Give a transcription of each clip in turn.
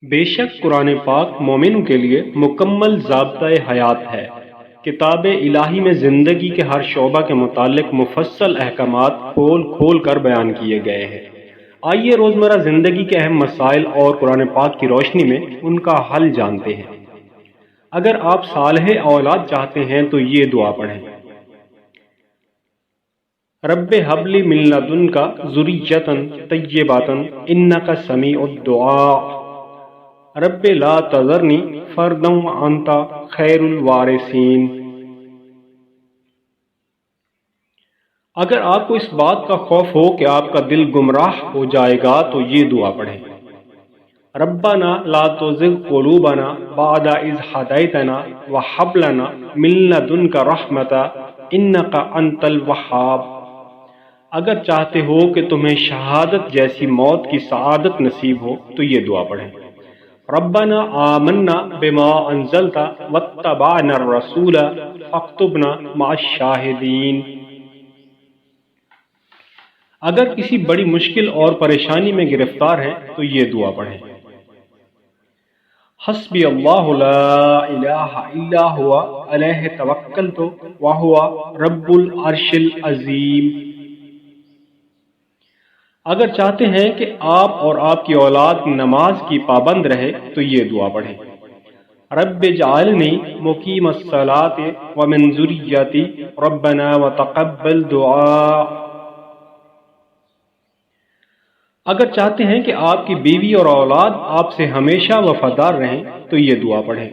بے شک قرآن پاک مومنوں کے لیے مکمل ضابطۂ حیات ہے۔ کتاب الہی میں زندگی کے ہر شعبہ کے متعلق مفصل احکامات کھول کھول کر بیان کیے گئے ہیں۔ آئیے روزمرہ زندگی کے اہم مسائل اور قرآن پاک کی روشنی میں ان کا حل جانتے ہیں۔ اگر آپ صالح اولاد چاہتے ہیں تو یہ دعا پڑھیں: رب حب لی من لدنک ذریۃ طیبۃ انک سمیع الدعاء رب لا تذرنی فردا وانت خیر الوارثین۔ اگر آپ کو اس بات کا خوف ہو کہ آپ کا دل گمراہ ہو جائے گا تو یہ دعا پڑھیں: ربنا لا تزغ قلوبنا بعد اذ ہدیتنا وہب لنا من لدنک رحمۃ انک انت الوہاب۔ اگر چاہتے ہو کہ تمہیں شہادت جیسی موت کی سعادت نصیب ہو تو یہ دعا پڑھیں: ربنا آمنا بما انزلت واتبعنا الرسول فاکتبنا مع الشاہدین۔ اگر کسی بڑی مشکل اور پریشانی میں گرفتار ہیں تو یہ دعا پڑھیں: حسبی اللہ لا الہ الا هو علیہ توکلت وہو رب العرش العظیم۔ اگر چاہتے ہیں کہ آپ اور آپ کی اولاد نماز کی پابند رہے تو یہ دعا پڑھیں: رب اجعلنی مقیم الصلاۃ ومن ذریتی ربنا وتقبل دعاء۔ اگر چاہتے ہیں کہ آپ کی بیوی اور اولاد آپ سے ہمیشہ وفادار رہیں تو یہ دعا پڑھیں: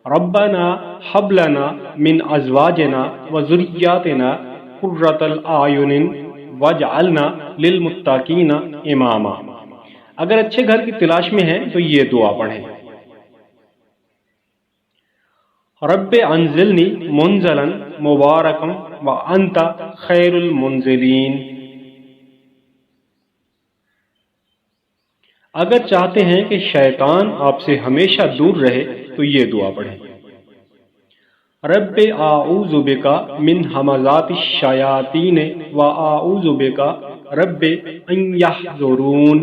ربنا ہب لنا من ازواجنا وذریاتنا قرۃ الاعین واجعلنا للمتقین اماما۔ اگر اچھے گھر کی تلاش میں ہیں تو یہ دعا پڑھیں: رب انزلنی منزلا مبارکا وانت خیر المنزلین۔ اگر چاہتے ہیں کہ شیطان آپ سے ہمیشہ دور رہے تو یہ دعا پڑھیں: رب اعوذ بک من ہمزات الشیاطین واعوذ بک رب ان یحضرون۔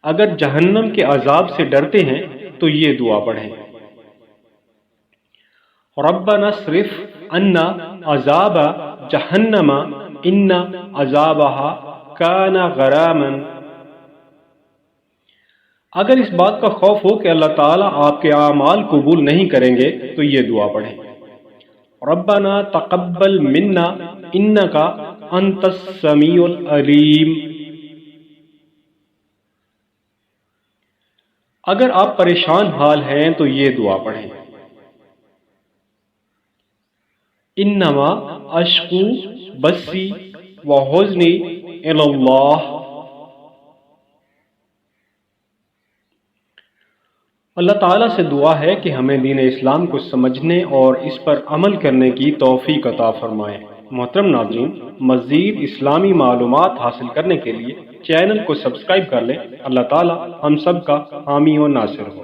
اگر جہنم کے عذاب سے ڈرتے ہیں تو یہ دعا پڑھیں: ربنا اصرف عنا عذاب جہنم ان عذابها کان غراما۔ اگر اس بات کا خوف ہو کہ اللہ تعالیٰ آپ کے اعمال قبول نہیں کریں گے تو یہ دعا پڑھیں: ربنا تقبل منا انک انت السمیع العلیم۔ اگر آپ پریشان حال ہیں تو یہ دعا پڑھیں: انما اشکو بثی وحزنی الی اللہ۔ اللہ تعالیٰ سے دعا ہے کہ ہمیں دین اسلام کو سمجھنے اور اس پر عمل کرنے کی توفیق عطا فرمائے۔ محترم ناظرین، مزید اسلامی معلومات حاصل کرنے کے لیے چینل کو سبسکرائب کر لیں۔ اللہ تعالیٰ ہم سب کا حامی و ناصر ہو۔